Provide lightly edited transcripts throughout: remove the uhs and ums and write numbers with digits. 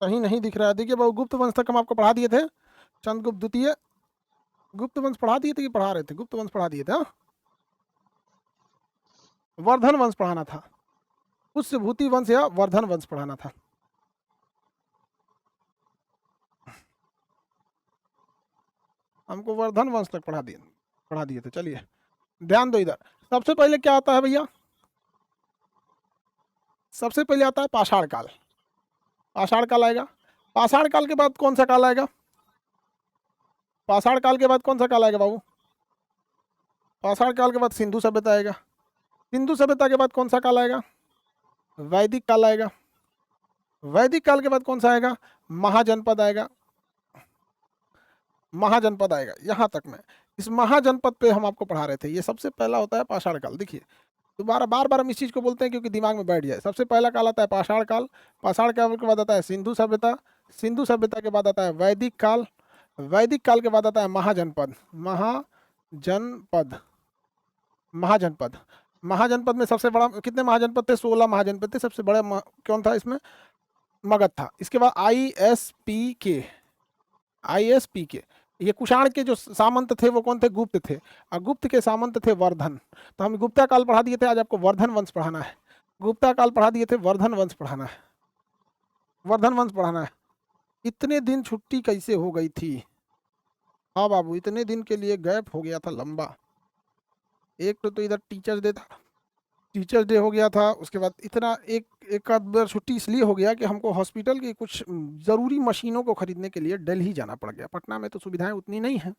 कहीं नहीं दिख रहा है। देखिए बाबू, गुप्त वंश तक हम आपको पढ़ा दिए थे। चंद्रगुप्त द्वितीय, गुप्त वंश पढ़ा दिए थे कि पढ़ा रहे थे? गुप्त वंश पढ़ा दिए थे। हाँ, वर्धन वंश पढ़ाना था। पुष्यभूति वंश या वर्धन वंश पढ़ाना था। हमको वर्धन वंश तक पढ़ा दिए थे। चलिए ध्यान दो इधर। सबसे पहले क्या आता है भैया? सबसे पहले आता है पाषाण काल। पाषाण काल आएगा। पाषाण काल के बाद कौन सा काल आएगा? पाषाण काल के बाद कौन सा काल आएगा बाबू? पाषाण काल के बाद सिंधु सभ्यता आएगा। सिंधु सभ्यता के बाद कौन सा काल आएगा? वैदिक काल आएगा। वैदिक काल के बाद कौन सा आएगा? महाजनपद आएगा। महाजनपद आएगा। यहां तक में इस महाजनपद पे हम आपको पढ़ा रहे थे। ये सबसे पहला होता है पाषाण काल। देखिए दोबारा बार बार हम इस चीज को बोलते हैं क्योंकि दिमाग में बैठ जाए। सबसे पहला काल आता है पाषाण काल। पाषाण काल के बाद आता है सिंधु सभ्यता। सिंधु सभ्यता के बाद आता है वैदिक काल। वैदिक काल के बाद आता है महाजनपद। महाजनपद। महाजनपद। महाजनपद में सबसे बड़ा कितने महाजनपद थे? 16 महाजनपद थे। सबसे बड़ा कौन था इसमें? मगध था। इसके बाद ISPK। ISPK, ये कुषाण के जो सामंत थे वो कौन थे? गुप्त थे। और गुप्त के सामंत थे वर्धन। तो हम गुप्ता काल पढ़ा दिए थे, आज आपको वर्धन वंश पढ़ाना है। गुप्ता काल पढ़ा दिए थे, वर्धन वंश पढ़ाना है। वर्धन वंश पढ़ाना है। इतने दिन छुट्टी कैसे हो गई थी? हाँ बाबू, इतने दिन के लिए गैप हो गया था लंबा। एक तो इधर टीचर्स डे था, टीचर्स डे हो गया था। उसके बाद इतना एक आध बार छुट्टी इसलिए हो गया कि हमको हॉस्पिटल की कुछ ज़रूरी मशीनों को खरीदने के लिए दिल्ली जाना पड़ गया। पटना में तो सुविधाएं उतनी नहीं हैं,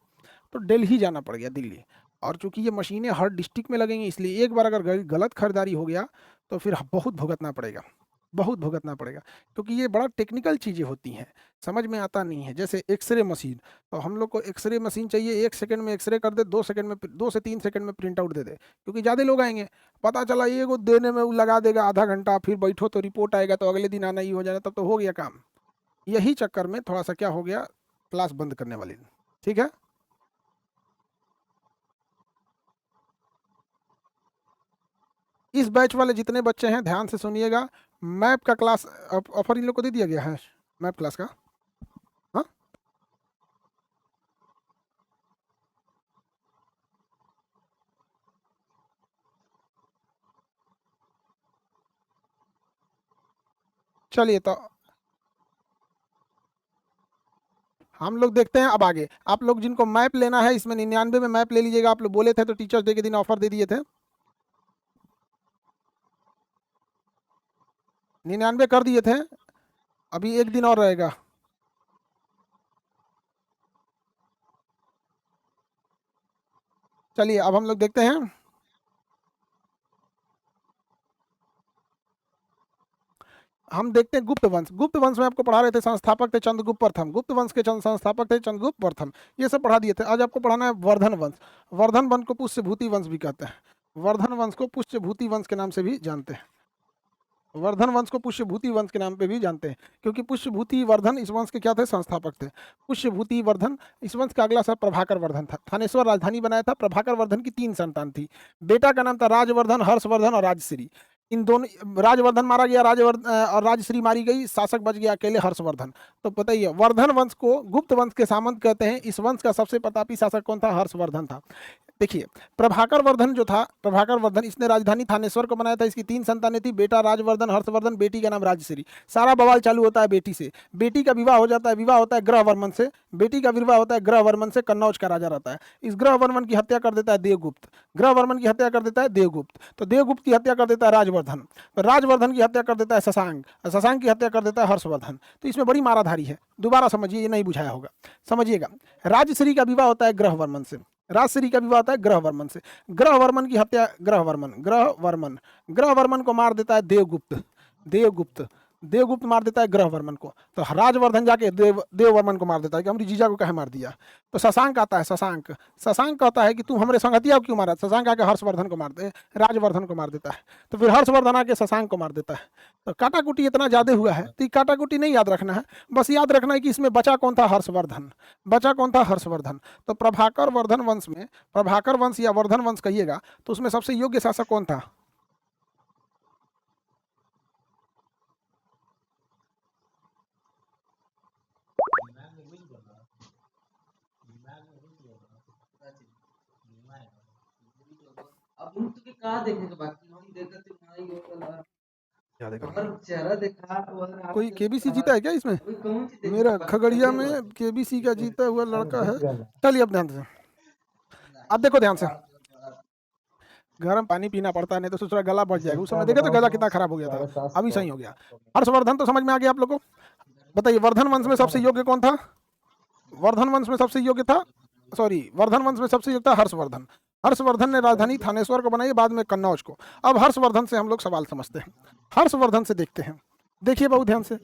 तो दिल्ली जाना पड़ गया, दिल्ली। और चूंकि ये मशीनें हर डिस्ट्रिक्ट में लगेंगी, इसलिए एक बार अगर गलत खरीदारी हो गया तो फिर बहुत भुगतना पड़ेगा, बहुत भुगतना पड़ेगा। क्योंकि ये बड़ा टेक्निकल चीज़ें होती हैं, समझ में आता नहीं है। जैसे एक्सरे मशीन, तो हम लोग को एक्सरे मशीन चाहिए, 1 सेकंड में एक्सरे कर दे, 2 सेकंड में, 2 से 3 सेकंड में प्रिंट आउट दे दे। क्योंकि ज़्यादा लोग आएंगे, पता चला ये को देने में वो लगा देगा आधा घंटा, फिर बैठो तो रिपोर्ट आएगा तो अगले दिन आना ही हो जाएगा, तब तो हो गया काम। यही चक्कर में थोड़ा सा क्या हो गया, क्लास बंद करने वाली। ठीक है, इस बैच वाले जितने बच्चे हैं ध्यान से सुनिएगा। मैप का क्लास ऑफर इन लोग को दे दिया गया है, मैप क्लास का। हाँ, चलिए तो हम लोग देखते हैं अब आगे। आप लोग जिनको मैप लेना है, इसमें 99 में मैप ले लीजिएगा। आप लोग बोले थे तो टीचर्स डे के दिन ऑफर दे दिए थे। 99 कर दिए थे, अभी एक दिन और रहेगा। चलिए अब हम लोग देखते हैं। हम देखते हैं गुप्त वंश। गुप्त वंश में आपको पढ़ा रहे थे, संस्थापक थे चंद्रगुप्त प्रथम। गुप्त वंश के संस्थापक थे चंद्रगुप्त प्रथम। ये सब पढ़ा दिए थे। आज आपको पढ़ाना है वर्धन वंश। वर्धन वंश को पुष्यभूति वंश भी कहते हैं। वर्धन वंश को पुष्यभूति वंश के नाम से भी जानते हैं। वर्धन वंश को पुष्यभूति वंश के नाम पे भी जानते हैं, क्योंकि पुष्यभूति वर्धन इस वंश के क्या थे? संस्थापक थे। पुष्यभूति वर्धन, इस वंश का अगला सब प्रभाकर वर्धन था। थानेश्वर राजधानी बनाया था। प्रभाकर वर्धन की 3 संतान थी। बेटा का नाम था राजवर्धन, हर्षवर्धन और राजश्री। इन दोनों, राजवर्धन मारा गया, राजवर्धन और राजश्री मारी गई, शासक बच गया अकेले हर्षवर्धन। तो बताइए, वर्धन वंश को गुप्त वंश के सामंत कहते हैं। इस वंश का सबसे प्रतापी शासक कौन था? हर्षवर्धन था। देखिए, प्रभाकर वर्धन जो था, प्रभाकर वर्धन, इसने राजधानी थानेश्वर को बनाया था। इसकी 3 संतानें थी, बेटा राजवर्धन, हर्षवर्धन, बेटी का नाम राजश्री। सारा बवाल चालू होता है बेटी से। बेटी का विवाह हो जाता है, विवाह होता है ग्रहवर्मन से। बेटी का विवाह होता है ग्रहवर्मन से, कन्नौज का राजा रहता है। इस ग्रहवर्मन की हत्या कर देता है देवगुप्त। ग्रहवर्मन की हत्या कर देता है देवगुप्त। तो देवगुप्त की हत्या कर देता है राजवर्धन। तो राजवर्धन की हत्या कर देता है शशांक। शशांक की हत्या कर देता है हर्षवर्धन। तो इसमें बड़ी माराधारी है। दोबारा समझिए, ये नहीं बुझाया होगा, समझिएगा। राजश्री का विवाह होता है ग्रहवर्मन से। राजश्री का विवाह होता है ग्रहवर्मन से। ग्रहवर्मन की हत्या, ग्रहवर्मन को मार देता है देवगुप्त। देवगुप्त देवगुप्त मार देता है ग्रहवर्मन को। तो राजवर्धन जाके देववर्मन को मार देता है कि हमारी जीजा को कहे मार दिया। तो शशांक आता है, शशांक कहता है कि तू हमारे संगतिया को क्यों मारा? शशांक आके हर्षवर्धन को राजवर्धन को मार देता है। तो फिर हर्षवर्धन आके शशांक को मार देता है। तो काटाकुटी इतना ज्यादा हुआ है, तो काटाकुटी नहीं याद रखना है, बस याद रखना है कि इसमें बचा कौन था? हर्षवर्धन। बचा कौन था? हर्षवर्धन। तो प्रभाकर वर्धन वंश में, प्रभाकर वंश या वर्धन वंश कहिएगा, तो उसमें सबसे योग्य शासक कौन था? क्या देखा कोई केबीसी जीता है क्या इसमें? मेरा खगड़िया में केबीसी का जीता हुआ लड़का है। चलिए अब ध्यान से, अब देखो ध्यान से, गर्म पानी पीना पड़ता है नहीं तो सोच रहा गला बच जाएगा। उस समय देखा तो गला कितना खराब हो गया था, अभी सही हो गया। हर्षवर्धन तो समझ में आ गया आप लोगों को। बताइए वर्धन वंश में सबसे योग्य कौन था? वर्धन वंश में सबसे योग्य था, सॉरी, वर्धन वंश में सबसे योग्य था हर्षवर्धन। हर्षवर्धन ने राजधानी थानेश्वर को बनाई, बाद में कन्नौज को। अब हर्षवर्धन से हम लोग सवाल समझते हैं, हर्षवर्धन से देखते हैं। देखिए बहुत ध्यान से,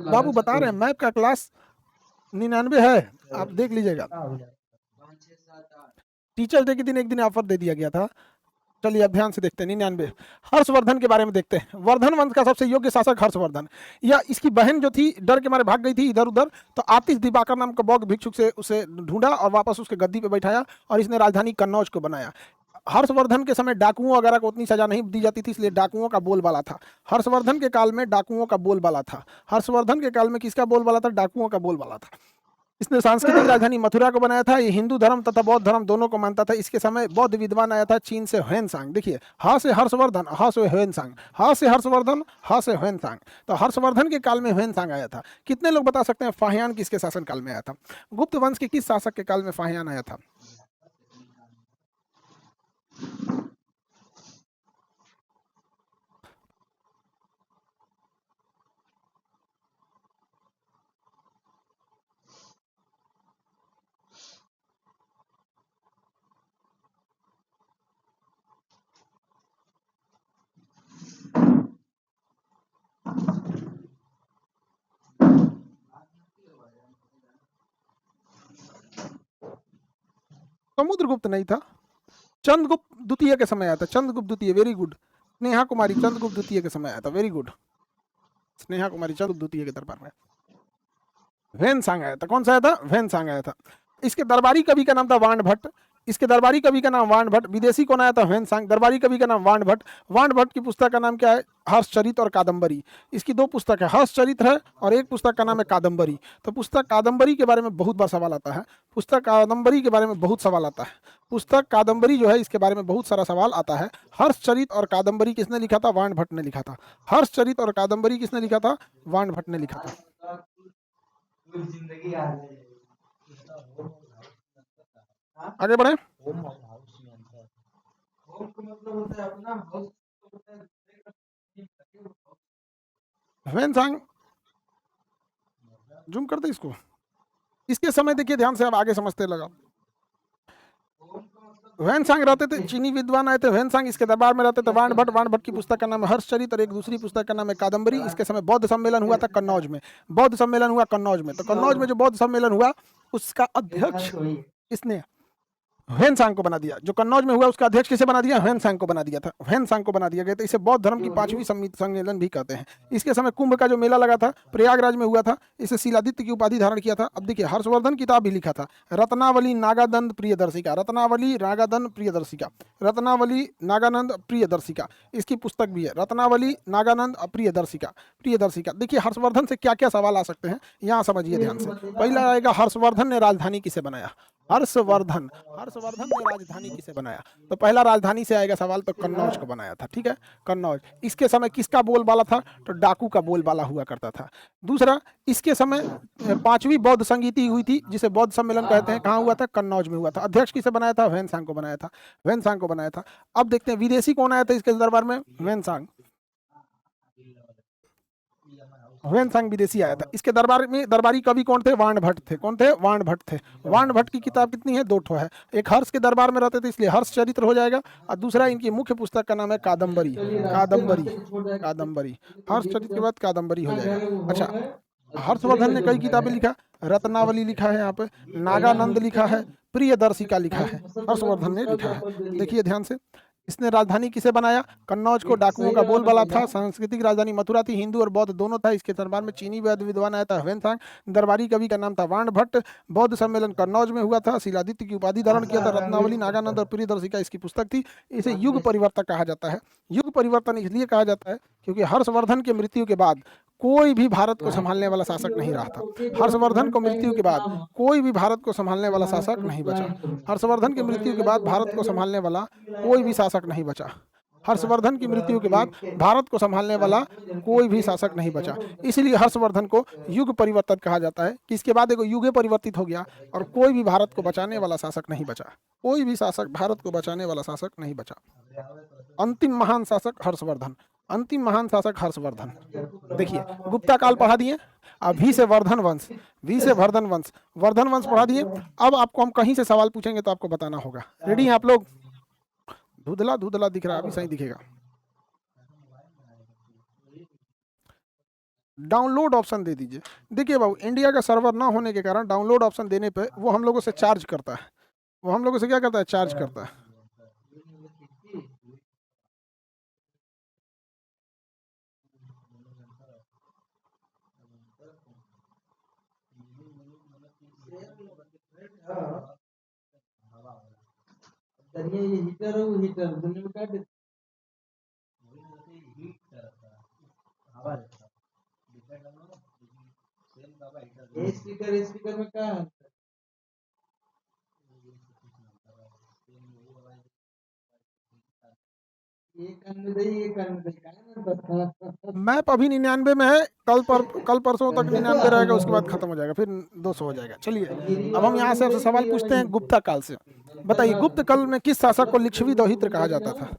बाबू बता रहे हैं मैप का क्लास 99 है, आप देख लीजिएगा। टीचर्स डे के दिन एक दिन ऑफर दे दिया गया था। चलिए अब ध्यान से देखते हैं 99। हर्षवर्धन के बारे में देखते हैं। वर्धन वंश का सबसे योग्य शासक हर्षवर्धन, या इसकी बहन जो थी डर के मारे भाग गई थी इधर उधर, तो आतिश दिवाकर नाम का बौद्ध भिक्षुक से उसे ढूंढा और वापस उसके गद्दी पे बैठाया और इसने राजधानी कन्नौज को बनाया। हर्षवर्धन के समय डाकुओं वगैरह को उतनी सजा नहीं दी जाती थी, इसलिए डाकुओं का बोलबाला था। हर्षवर्धन के काल में डाकुओं का बोलबाला था। हर्षवर्धन के काल में किसका बोलबाला था? डाकुओं का बोलबाला था। इसने सांस्कृतिक राजधानी मथुरा को बनाया था। ये हिंदू धर्म तथा बौद्ध धर्म दोनों को मानता था। इसके समय बौद्ध विद्वान आया था चीन से ह्वेनसांग। देखिए हा से हर्षवर्धन, हा से ह्वेनसांग, हा से हर्षवर्धन, हा से ह्वेनसांग। तो हर्षवर्धन के काल में ह्वेनसांग आया था। कितने लोग बता सकते हैं फाहियान किसके शासन काल में आया था? गुप्त वंश के किस शासक के काल में फाहियान आया था? समुद्रगुप्त नहीं था, चंद्रगुप्त द्वितीय के समय आया था। चंद्रगुप्त द्वितीय, वेरी गुड। स्नेहा कुमारी चंद्रगुप्त द्वितीय के समय आया था, वेरी गुड। स्नेहा कुमारी चंद्रगुप्त द्वितीय के दरबार में ह्वेनसांग आया था। कौन सा आया था? ह्वेनसांग आया था। इसके दरबारी कवि का नाम था वाण भट्ट। इसके दरबारी कवि का नाम वाण भट्ट। विदेशी कौन आया था? ह्वेनसांग। दरबारी कवि का नाम वाण भट्ट। वाण भट्ट की पुस्तक का नाम क्या है? हर्षचरित और कादम्बरी। इसकी दो पुस्तक है, हर्षचरित है और एक पुस्तक का नाम है कादम्बरी। तो पुस्तक कादम्बरी के बारे में बहुत बार सवाल आता है। पुस्तक कादम्बरी के बारे में बहुत सवाल आता है। पुस्तक कादम्बरी जो है इसके बारे में बहुत सारा सवाल आता है। हर्षचरित और कादम्बरी किसने लिखा था? वाण भट्ट ने लिखा था। हर्षचरित और कादम्बरी किसने लिखा था? वाण भट्ट ने लिखा था। आगे बढ़े। ह्वेनसांग, जूम कर दे इसको। इसके समय देखिए ध्यान से, अब आगे समझते लगा। ह्वेनसांग रहते थे, चीनी विद्वान आए थे ह्वेनसांग इसके दरबार में रहते थे। वाण भट्ट, वाण भट्ट की पुस्तक का नाम है हर्षचरित और एक दूसरी पुस्तक का नाम है कादम्बरी। इसके समय बौद्ध सम्मेलन हुआ था कन्नौज में। बौद्ध सम्मेलन हुआ कन्नौज में। तो कन्नौज में जो बौद्ध सम्मेलन हुआ उसका अध्यक्ष इसने ह्वेनसांग को बना दिया। जो कन्नौज में हुआ उसका अध्यक्ष किसे बना दिया? ह्वेनसांग को बना दिया था। ह्वेनसांग को बना दिया गया था। इसे बौद्ध धर्म की 5वीं सम्मेलन भी कहते हैं। इसके समय कुंभ का जो मेला लगा था प्रयागराज में हुआ था। इसे शिलादित्य की उपाधि धारण किया था। अब देखिए हर्षवर्धन किताब भी लिखा था, रत्नावली नागानंद प्रियदर्शिका। रत्नावली नागानंद प्रियदर्शिका, रत्नावली नागानंद प्रियदर्शिका इसकी पुस्तक भी है। रत्नावली नागानंद प्रियदर्शिका, प्रियदर्शिका। देखिए हर्षवर्धन से क्या क्या सवाल आ सकते हैं यहाँ समझिए ध्यान से। पहला आएगा हर्षवर्धन ने राजधानी किसे बनाया? हर्षवर्धन, हर्षवर्धन ने राजधानी किसे बनाया? तो पहला राजधानी से आएगा सवाल, तो कन्नौज को बनाया था। ठीक है, कन्नौज। इसके समय किसका बोलबाला था? तो डाकू का बोलबाला हुआ करता था। दूसरा, इसके समय 5वीं बौद्ध संगीति हुई थी जिसे बौद्ध सम्मेलन कहते हैं। कहाँ हुआ था? कन्नौज में हुआ था। अध्यक्ष किसे बनाया था? ह्वेनसांग को बनाया था। ह्वेनसांग को बनाया था। अब देखते हैं विदेशी कौन आया था इसके दरबार में? ह्वेनसांग। ह्वेनसांग विदेशी आया था। इसके दरबार में दरबारी कवि कौन थे? वाण भट्ट थे। कौन थे? वाण भट्ट थे। वाण भट्ट की किताब कितनी है? 2 ठो है। एक हर्ष के दरबार में रहते थे इसलिए हर्ष चरित्र हो जाएगा, और दूसरा इनकी मुख्य पुस्तक का नाम है कादम्बरी। कादम्बरी, कादम्बरी। हर्ष चरित्र के बाद कादम्बरी हो जाएगा। अच्छा, हर्षवर्धन ने कई किताबें लिखा। रत्नावली लिखा है यहाँ पे, नागानंद लिखा है, प्रियदर्शिका लिखा है, हर्षवर्धन ने लिखा है। देखिए ध्यान से, इसने राजधानी किसे बनाया? कन्नौज को। डाकुओं का बोलबाला था। सांस्कृतिक राजधानी मथुरा थी। हिंदू और बौद्ध दोनों था। इसके दरबार में चीनी वैद्य विद्वान आया था ह्वेनसांग। दरबारी कवि का नाम था वाण भट्ट। बौद्ध सम्मेलन कन्नौज में हुआ था। शिलादित्य की उपाधि धारण किया था। रत्नावली नागानंद और प्रियदर्शिका इसकी पुस्तक थी। इसे युग परिवर्तक कहा जाता है। युग परिवर्तन इसलिए कहा जाता है क्योंकि हर्षवर्धन की मृत्यु के बाद कोई भी भारत को संभालने वाला शासक नहीं रहा था। हर्षवर्धन को मृत्यु के बाद कोई भी भारत को संभालने वाला शासक नहीं बचा। हर्षवर्धन की मृत्यु के बाद भारत को संभालने वाला कोई भी शासक नहीं बचा। हर्षवर्धन की मृत्यु के बाद भारत को संभालने वाला कोई भी शासक नहीं बचा। इसलिए हर्षवर्धन को युग परिवर्तन कहा जाता है कि इसके बाद एक युग परिवर्तित हो गया और कोई भी भारत को बचाने वाला शासक नहीं बचा। कोई भी शासक भारत को बचाने वाला शासक नहीं बचा। अंतिम महान शासक हर्षवर्धन। अंतिम महान शासक हर्षवर्धन। देखिए गुप्ता काल पढ़ा दिए, अब भी से वर्धन वंश, भी से वर्धन वंश, वर्धन वंश पढ़ा दिए। अब आपको हम कहीं से सवाल पूछेंगे तो आपको बताना होगा। रेडी हैं आप लोग? धुंधला धुंधला दिख रहा है, अभी सही दिखेगा। डाउनलोड ऑप्शन दे दीजिए। देखिए बाबू, इंडिया का सर्वर ना होने के कारण डाउनलोड ऑप्शन देने पे वो हम लोगों से चार्ज करता है। वो हम लोगों से क्या करता है? चार्ज करता है। ये हीटर है, वो हीटर दुनिया में काट देता है। ये स्पीकर में क्या है? ये कान में दे, ये कान में दे, कान में मैप अभी 99 में है, कल परसों तक 99 रहेगा, उसके बाद खत्म हो जाएगा, फिर 200 हो जाएगा। चलिए अब हम यहाँ से आपसे सवाल पूछते हैं गुप्ता काल से। बताइए गुप्त काल में किस शासक को लिच्छवी दौहित्र कहा जाता था?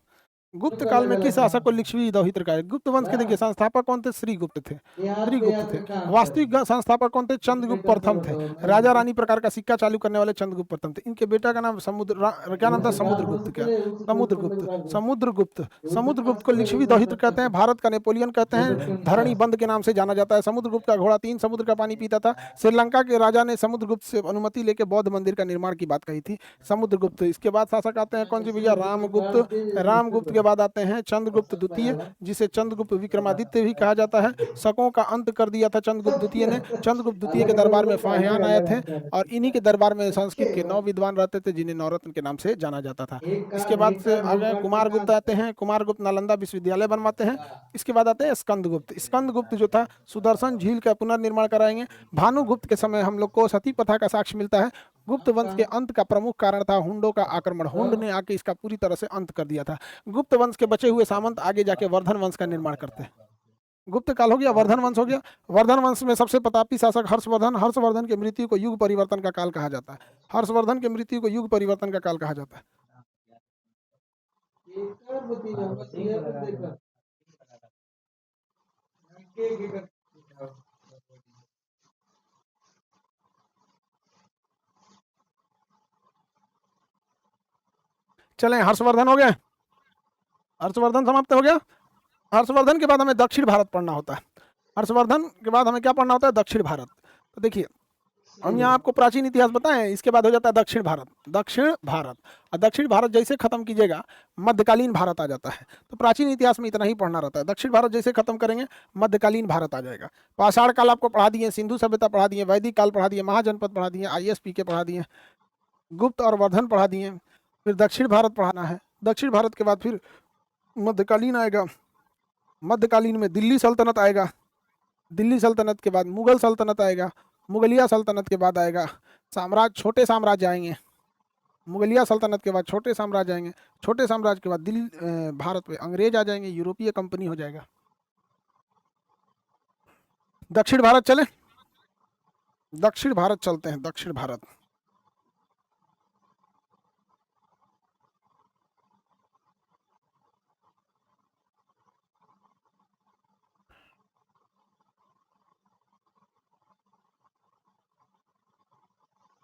गुप्त काल में किस शासक को लिच्छवी दौहित्र कहा? गुप्त वंश के देखिए संस्थापक कौन थे? श्रीगुप्त थे। श्रीगुप्त थे। वास्तविक संस्थापक कौन थे? चंद्रगुप्त प्रथम थे। राजा रानी प्रकार का सिक्का चालू करने वाले चंद्रगुप्त प्रथम थे। इनके बेटा का नाम क्या नाम था? समुद्रगुप्त। क्या? समुद्रगुप्त। समुद्रगुप्त। समुद्रगुप्त को लिच्छवी दौहित्र कहते हैं, भारत का नेपोलियन कहते हैं, धरणी बंद के नाम से जाना जाता है। समुद्रगुप्त का घोड़ा 3 समुद्र का पानी पीता था। श्रीलंका के राजा ने समुद्रगुप्त से अनुमति लेकर बौद्ध मंदिर का निर्माण की बात कही थी। समुद्रगुप्त। इसके बाद शासक आते हैं कौन सी भैया? रामगुप्त। रामगुप्त के बाद आते हैं चंद्रगुप्त द्वितीय, जिसे चंद्रगुप्त विक्रमादित्य भी कहा जाता है। शकों का अंत कर दिया था चंद्रगुप्त द्वितीय ने। चंद्रगुप्त द्वितीय के दरबार में फाहियान आए थे और इन्हीं के दरबार में संस्कृत के 9 विद्वान रहते थे, जिन्हें नवरत्न के नाम से जाना जाता था। इसके बाद से आगे कुमारगुप्त आते हैं। कुमारगुप्त नालंदा विश्वविद्यालय बनवाते हैं। इसके बाद आते हैं स्कंदगुप्त। स्कंदगुप्त जो था सुदर्शन झील का पुनर्निर्माण कराएंगे। भानुगुप्त के समय हम लोग को सती प्रथा का साक्ष्य मिलता है। गुप्त वंश के अंत का प्रमुख कारण था हुंडों का आक्रमण। हुंड ने आके इसका पूरी तरह से अंत कर दिया था। गुप्त वंश के बचे हुए सामंत आगे जाके वर्धन वंश का निर्माण करते हैं। गुप्त काल हो गया, वर्धन वंश हो गया। वर्धन वंश में सबसे प्रतापी शासक हर्षवर्धन। हर्षवर्धन की मृत्यु को युग परिवर्तन का काल कहा जाता है। हर्षवर्धन की मृत्यु को युग परिवर्तन का काल कहा जाता है। चलें, हर्षवर्धन हो गया। हर्षवर्धन समाप्त हो गया। हर्षवर्धन के बाद हमें दक्षिण भारत पढ़ना होता है। हर्षवर्धन के बाद हमें क्या पढ़ना होता है? दक्षिण भारत। तो देखिए हम यहाँ आपको प्राचीन इतिहास बताएं, इसके बाद हो जाता है दक्षिण भारत। दक्षिण भारत, और दक्षिण भारत जैसे खत्म कीजिएगा मध्यकालीन भारत आ जाता है। तो प्राचीन इतिहास में इतना ही पढ़ना रहता है। दक्षिण भारत जैसे खत्म करेंगे मध्यकालीन भारत आ जाएगा। पाषाण काल आपको पढ़ा दिए, सिंधु सभ्यता पढ़ा दिए, वैदिक काल पढ़ा दिए, महाजनपद पढ़ा दिए, ISP के पढ़ा दिए, गुप्त और वर्धन पढ़ा दिए। फिर दक्षिण भारत पढ़ाना है। दक्षिण भारत के बाद फिर मध्यकालीन आएगा। मध्यकालीन में दिल्ली सल्तनत आएगा। दिल्ली सल्तनत के बाद मुगल सल्तनत आएगा। मुगलिया सल्तनत के बाद आएगा साम्राज्य, छोटे साम्राज्य आएंगे। मुगलिया सल्तनत के बाद छोटे साम्राज्य आएंगे। छोटे साम्राज्य के बाद दिल्ली भारत में अंग्रेज आ जाएंगे, यूरोपीय कंपनी हो जाएगा। दक्षिण भारत चले, दक्षिण भारत चलते हैं। दक्षिण भारत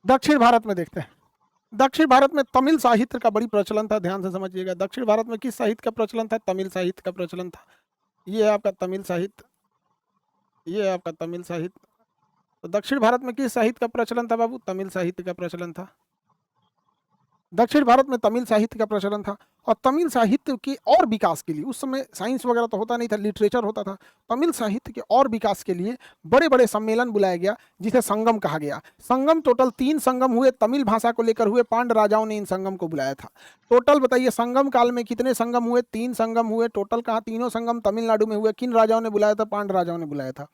दक्षिण भारत में देखते हैं। दक्षिण भारत में तमिल साहित्य का बड़ी प्रचलन था, ध्यान से समझिएगा। दक्षिण भारत में किस साहित्य का प्रचलन था? तमिल साहित्य का प्रचलन था। ये है आपका तमिल साहित्य, ये है आपका तमिल साहित्य। तो दक्षिण भारत में किस साहित्य का प्रचलन था बाबू? तमिल साहित्य का प्रचलन था। दक्षिण भारत में तमिल साहित्य का प्रचलन था और तमिल साहित्य के और विकास के लिए, उस समय साइंस वगैरह तो होता नहीं था, लिटरेचर होता था, तमिल साहित्य के और विकास के लिए बड़े बड़े सम्मेलन बुलाया गया जिसे संगम कहा गया। संगम टोटल 3 संगम हुए, तमिल भाषा को लेकर हुए, पांड्य राजाओं ने इन संगम को बुलाया था। टोटल बताइए संगम काल में कितने संगम हुए? 3 संगम हुए टोटल। कहाँ? तीनों संगम तमिलनाडु में हुए। किन राजाओं ने बुलाया था? पांड्य राजाओं ने बुलाया था।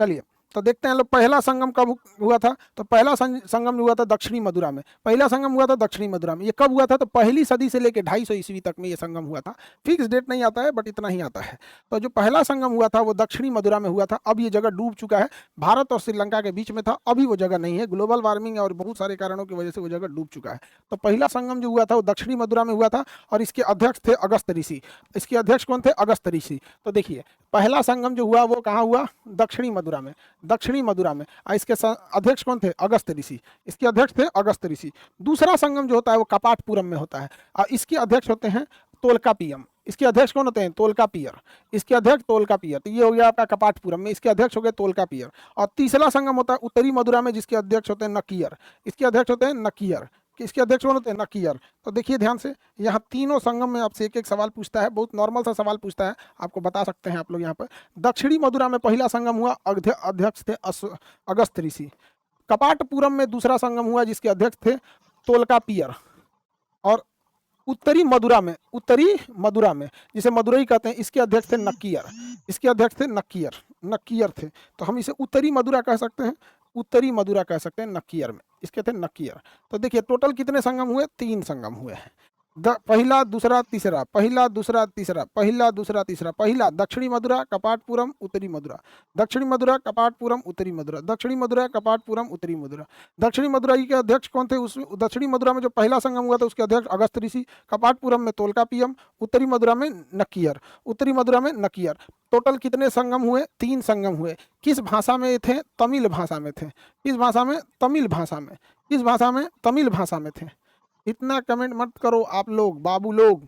चलिए तो देखते हैं लोग पहला संगम कब हुआ था। तो पहला संगम हुआ था दक्षिणी मदुरा में। पहला संगम हुआ था दक्षिणी मदुरा में। ये कब हुआ था? तो पहली सदी से लेकर 250 ईस्वी तक में ये संगम हुआ था। फिक्स डेट नहीं आता है बट इतना ही आता है। तो जो पहला संगम हुआ था वो दक्षिणी मदुरा में हुआ था। अब ये जगह डूब चुका है। भारत और श्रीलंका के बीच में था, अभी वो जगह नहीं है। ग्लोबल वार्मिंग और बहुत सारे कारणों की वजह से वो जगह डूब चुका है। तो पहला संगम जो हुआ था वो दक्षिणी मदुरा में हुआ था और इसके अध्यक्ष थे अगस्त ऋषि। इसके अध्यक्ष कौन थे? अगस्त ऋषि। तो देखिए पहला संगम जो हुआ वो कहाँ हुआ? दक्षिणी मदुरा में। दक्षिणी मदुरा में। इसके अध्यक्ष कौन थे? अगस्त ऋषि। इसके अध्यक्ष थे अगस्त ऋषि। दूसरा संगम जो होता है वो कपाटपुरम में होता है और इसके अध्यक्ष होते हैं तोलकापियम। इसके अध्यक्ष कौन होते हैं? तोलकापियर। इसके अध्यक्ष तोलकापियर। तो ये हो गया आपका कपाटपुरम में, इसके अध्यक्ष हो गए तोलकापियर। और तीसरा संगम होता है उत्तरी मदुरा में जिसके अध्यक्ष होते हैं नकियर। इसके अध्यक्ष होते हैं नकियर। इसके अध्यक्ष कौन होते हैं? नकियर। तो देखिए ध्यान से, यहाँ तीनों संगम में आपसे एक एक सवाल पूछता है, बहुत नॉर्मल सा सवाल पूछता है, आपको बता सकते हैं आप लोग यहाँ पर। दक्षिणी मदुरा में पहला संगम हुआ, अध्यक्ष थे अगस्त ऋषि। कपाटपुरम में दूसरा संगम हुआ जिसके अध्यक्ष थे तोलकापियर। और उत्तरी मदुरा में जिसे मदुरई कहते हैं, इसके अध्यक्ष थे नक्कियर। इसके अध्यक्ष थे नक्कियर थे। तो हम इसे उत्तरी मदुरा कह सकते हैं, उत्तरी मदुरा कह सकते हैं नक्कियर में। इसके थे नक्कियर। तो देखिए टोटल कितने संगम हुए? 3 संगम हुए हैं। पहला दूसरा तीसरा, पहला दूसरा तीसरा, पहला दूसरा तीसरा। पहला दक्षिणी मदुरा कपाटपुरम उत्तरी मदुरा, दक्षिणी मदुरा कपाटपुरम उत्तरी मदुरा, दक्षिणी मदुरा कपाटपुरम उत्तरी मदुरा। दक्षिणी मदुरा के अध्यक्ष कौन थे? उस दक्षिणी मदुरा में जो पहला संगम हुआ था उसके अध्यक्ष अगस्त ऋषि। कपाटपुरम में तोलकापियम, उत्तरी मदुरा में नक्कियर। उत्तरी मदुरा में नक्कियर। टोटल कितने संगम हुए? 3 संगम हुए। किस भाषा में थे? तमिल भाषा में थे। किस भाषा में? तमिल भाषा में। किस भाषा में? तमिल भाषा में थे। इतना कमेंट मत करो आप लोग, बाबू लोग।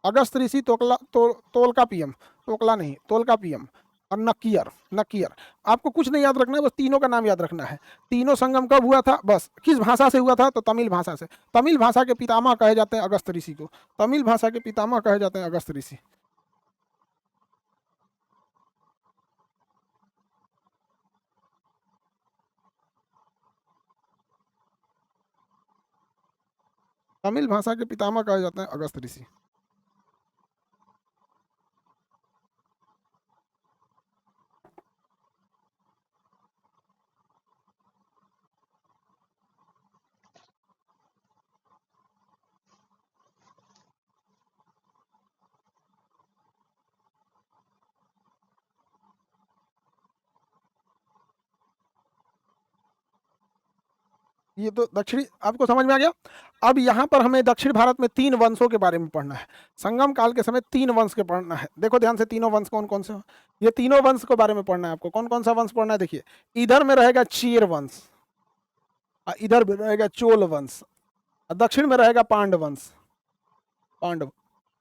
अगस्त ऋषि, तोलकापियम, तोकला नहीं, तोलकापियम और नक्कियर। आपको कुछ नहीं याद रखना है, बस तीनों का नाम याद रखना है। तीनों संगम कब हुआ था? बस किस भाषा से हुआ था? तो तमिल भाषा से। तमिल भाषा के पितामह कहे जाते हैं अगस्त ऋषि को। तमिल भाषा के पितामह कहे जाते हैं अगस्त ऋषि। तमिल भाषा के पितामह कहे जाते हैं अगस्त ऋषि। ये तो दक्षिणी, आपको समझ में आ गया। अब यहाँ पर हमें दक्षिण भारत में 3 वंशों के बारे में पढ़ना है। संगम काल के समय 3 वंश के पढ़ना है। देखो ध्यान से, तीनों वंश कौन कौन से हो? ये तीनों वंश के बारे में पढ़ना है आपको। कौन कौन सा वंश पढ़ना है? देखिए इधर में रहेगा चेर वंश, इधर में रहेगा चोल वंश, दक्षिण में रहेगा पांडव वंश। पांडव।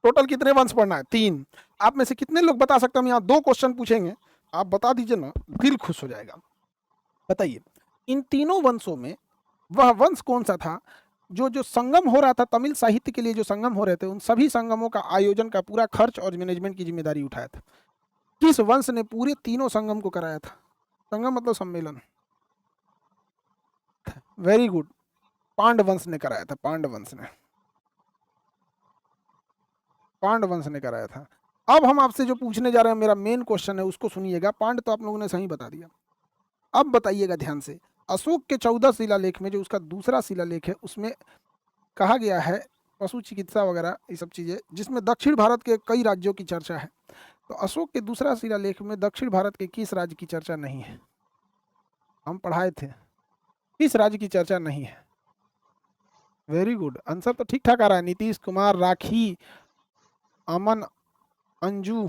टोटल कितने वंश पढ़ना है? 3। आप में से कितने लोग बता सकते हैं? हम यहाँ 2 क्वेश्चन पूछेंगे, आप बता दीजिए ना, दिल खुश हो जाएगा। बताइए इन तीनों वंशों में वह वंश कौन सा था जो जो संगम हो रहा था तमिल साहित्य के लिए, जो संगम हो रहे थे उन सभी संगमों का आयोजन का पूरा खर्च और मैनेजमेंट की जिम्मेदारी उठाया था? किस वंश ने पूरे तीनों संगम को कराया था? संगम मतलब सम्मेलन। वेरी गुड, पांडव वंश ने कराया था। पांडव वंश ने कराया था। अब हम आपसे जो पूछने जा रहे हैं, मेरा मेन क्वेश्चन है, उसको सुनिएगा। पांड तो आप लोगों ने सही बता दिया। अब बताइएगा ध्यान से, अशोक के 14 शिलालेख में जो उसका दूसरा शिलालेख है उसमें कहा गया है पशु चिकित्सा वगैरह ये सब चीज़ें, जिसमें दक्षिण भारत के कई राज्यों की चर्चा है। तो अशोक के दूसरा शिलालेख में दक्षिण भारत के किस राज्य की चर्चा नहीं है? हम पढ़ाए थे, किस राज्य की चर्चा नहीं है? वेरी गुड, आंसर तो ठीक ठाक आ रहा है। नीतीश कुमार, राखी, अमन, अंजू,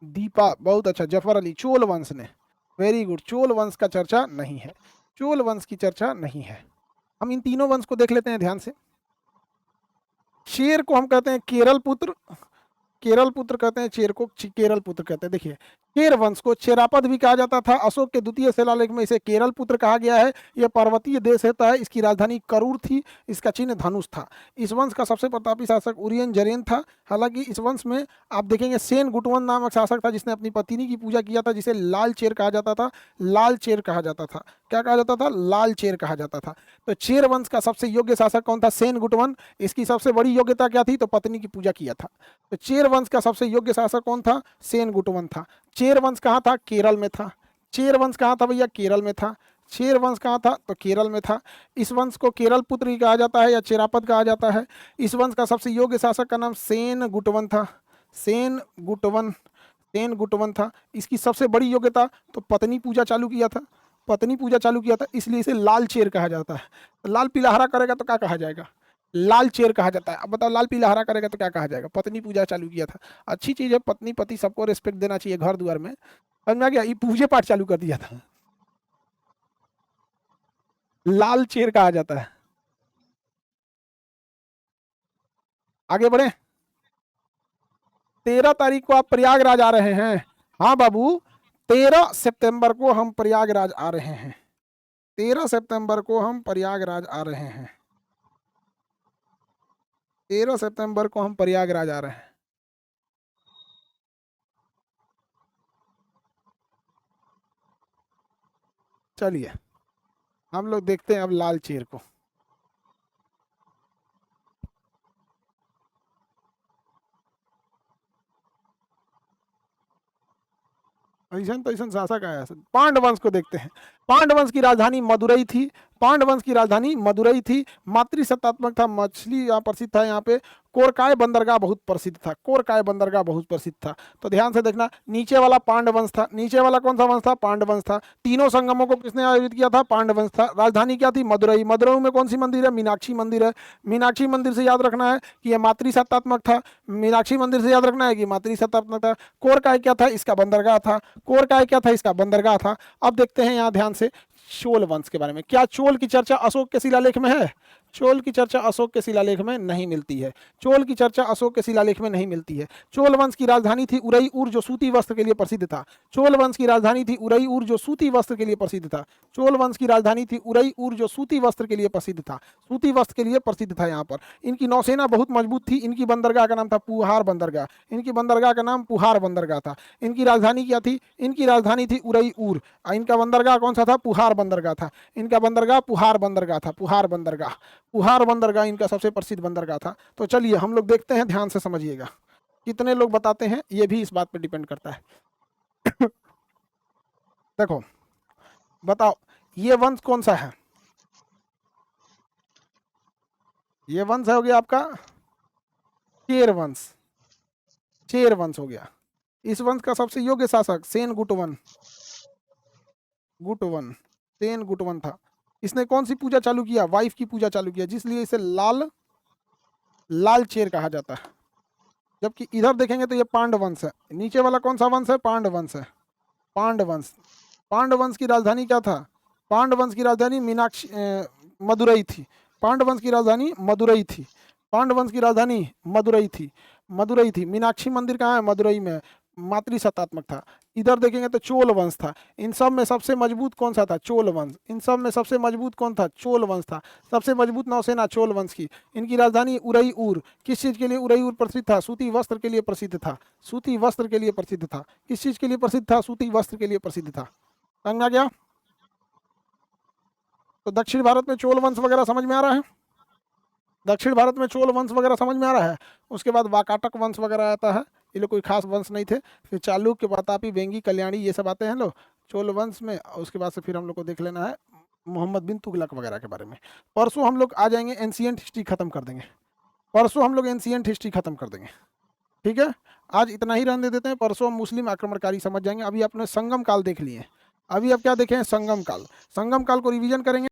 दीपा, बहुत अच्छा। जफर अली, चोल वंश ने। वेरी गुड, चोल वंश का चर्चा नहीं है। चोल वंश की चर्चा नहीं है। हम इन तीनों वंश को देख लेते हैं ध्यान से। शेर को हम कहते हैं केरल पुत्र, केरल पुत्र कहते हैं शेर को, केरल पुत्र कहते हैं। देखिए चेर वंश को चेरापद भी कहा जाता था। अशोक के द्वितीय शिलालेख में इसे केरल पुत्र कहा गया है। यह पर्वतीय देश होता है। इसकी राजधानी करूर थी। इसका चिन्ह धनुष था। इस वंश का सबसे प्रतापी शासक उरियन जरेन था। हालांकि इस वंश में आप देखेंगे सेन गुटवन नामक शासक था, जिसने अपनी पत्नी की पूजा किया था, जिसे लाल चेर कहा जाता था। लाल चेर कहा जाता था। क्या कहा जाता था? लाल चेर कहा जाता था। तो चेर वंश का सबसे योग्य शासक कौन था? सेन गुटवन। इसकी सबसे बड़ी योग्यता क्या थी? तो पत्नी की पूजा किया था। तो चेर वंश का सबसे योग्य शासक कौन था? सेन गुटवन था। चेर वंश कहाँ था? केरल में था। चेर वंश कहाँ था भैया? केरल में था। चेर वंश कहाँ था? तो केरल में था। इस वंश को केरल पुत्र ही कहा जाता है या चेरापद कहा जाता है। इस वंश का सबसे योग्य शासक का नाम सेन गुटवन था। सेन गुटवन, सेन गुटवन था। इसकी सबसे बड़ी योग्यता तो पत्नी पूजा चालू किया था। पत्नी पूजा चालू किया था, इसलिए इसे लाल चेर कहा जाता है। तो लाल पीला हरा करेगा तो क्या कहा जाएगा? लाल चेर कहा जाता है। अब बताओ लाल पीला हरा करेगा तो क्या कहा जाएगा? पत्नी पूजा चालू किया था। अच्छी चीज है, पत्नी पति सबको रिस्पेक्ट देना चाहिए घर द्वार में। समझ में आ गया? ये पूजे पाठ चालू कर दिया था। लाल चेर कहा जाता है। आगे बढ़े। 13 तारीख को आप प्रयागराज आ रहे हैं। हाँ बाबू, 13 सितंबर को हम प्रयागराज आ रहे हैं। 13 सितंबर को हम प्रयागराज आ रहे हैं। 13 सितंबर को हम प्रयागराज आ रहे हैं। चलिए हम लोग देखते हैं अब लाल चेर को। ऐसा तो ऐसा शासक आया। पांडवंश को देखते हैं। पांडवंश की राजधानी मदुरई थी। पांडवंश की राजधानी मदुरई थी। मातृसत्तात्मक था। मछली यहाँ प्रसिद्ध था। यहाँ पे कोरकाय बंदरगाह बहुत प्रसिद्ध था। कोरकाय बंदरगाह बहुत प्रसिद्ध था। तो ध्यान से देखना, नीचे वाला पांडवंश था। नीचे वाला कौन सा वंश था? पांडवंश था। तीनों संगमों को किसने आयोजित किया था? पांडवंश था। राजधानी क्या थी? मदुरई। मदुरई में कौन सी मंदिर है? मीनाक्षी मंदिर है। मीनाक्षी मंदिर से याद रखना है कि यह मातृसत्तात्मक था। मीनाक्षी मंदिर से याद रखना है कि मातृसत्तात्मक था। कोरकाय क्या था? इसका बंदरगाह था। कोरकाय क्या था? इसका बंदरगाह था। अब देखते हैं यहाँ ध्यान से चोल वंश के बारे में। क्या चोल की चर्चा अशोक के शिलालेख में है? चोल की चर्चा अशोक के शिलालेख में नहीं मिलती है। चोल की चर्चा अशोक के शिलालेख में नहीं मिलती है। चोल वंश की राजधानी थी उरईउर, जो सूती वस्त्र के लिए प्रसिद्ध था। चोल वंश की राजधानी थी उरईउर, जो सूती वस्त्र के लिए प्रसिद्ध था। चोल वंश की राजधानी थी उरईउर, जो सूती वस्त्र के लिए प्रसिद्ध था। सूती वस्त्र के लिए प्रसिद्ध था। यहाँ पर इनकी नौसेना बहुत मजबूत थी। इनकी बंदरगाह का नाम था पुहार बंदरगाह। इनकी बंदरगाह का नाम पुहार बंदरगाह था। इनकी राजधानी क्या थी? इनकी राजधानी थी उरईउर। इनका बंदरगाह कौन सा था? पुहार बंदरगाह था। इनका बंदरगाह पुहार बंदरगाह था। पुहार बंदरगाह, पुहार बंदरगाह इनका सबसे प्रसिद्ध बंदरगाह था। तो चलिए हम लोग देखते हैं, ध्यान से समझिएगा। कितने लोग बताते हैं ये भी इस बात पे डिपेंड करता है। देखो बताओ, ये वंश कौन सा है? ये वंश हो गया आपका चेर वंश। चेर वंश हो गया। इस वंश का सबसे योग्य शासक सेन गुटवन। गुटवन, सेन गुटवन था। इसने कौन सी पूजा चालू किया? वाइफ की पूजा चालू किया, जिसलिए इसे लाल लाल चेर कहा जाता है। जबकि इधर देखेंगे तो ये पांडवंश है। नीचे वाला कौन सा वंश है? पांडवंश है। पांडवंश। पांडवंश की राजधानी क्या था? पांडवंश की राजधानी मीनाक्षी मदुरई थी। पांडवंश की राजधानी मदुरई थी। पांडवंश की राजधानी मदुरई थी। मदुरई थी। मीनाक्षी मंदिर कहाँ है? मदुरई में। मातृसत्तात्मक था। इधर देखेंगे तो चोल वंश था। इन सब में सबसे मजबूत कौन सा था? चोल वंश। इन सब में सबसे मजबूत कौन था? चोल वंश था। सबसे मजबूत नौसेना चोल वंश की। इनकी राजधानी उरईउर। किस चीज के लिए उरईउर प्रसिद्ध था? सूती वस्त्र के लिए प्रसिद्ध था। सूती वस्त्र के लिए प्रसिद्ध था। किस चीज के लिए प्रसिद्ध था? सूती वस्त्र के लिए प्रसिद्ध था। समझ आ गया? तो दक्षिण भारत में चोल वंश वगैरह समझ में आ रहा है? दक्षिण भारत में चोल वंश वगैरह समझ में आ रहा है? उसके बाद वाकाटक वंश वगैरह आता है। ये लोग कोई खास वंश नहीं थे। फिर चालुक्य, प्रतापी, वेंगी, कल्याणी, ये सब आते हैं लोग चोल वंश में। उसके बाद से फिर हम लोग को देख लेना है मोहम्मद बिन तुगलक वगैरह के बारे में। परसों हम लोग आ जाएंगे, एंशियंट हिस्ट्री खत्म कर देंगे। परसों हम लोग एंशियंट हिस्ट्री खत्म कर देंगे। ठीक है, आज इतना ही रहने देते हैं। परसों हम मुस्लिम आक्रमणकारी समझ जाएंगे। अभी आपने संगम काल देख लिए। अभी आप क्या देखें? संगम काल। संगम काल को रिवीजन करेंगे।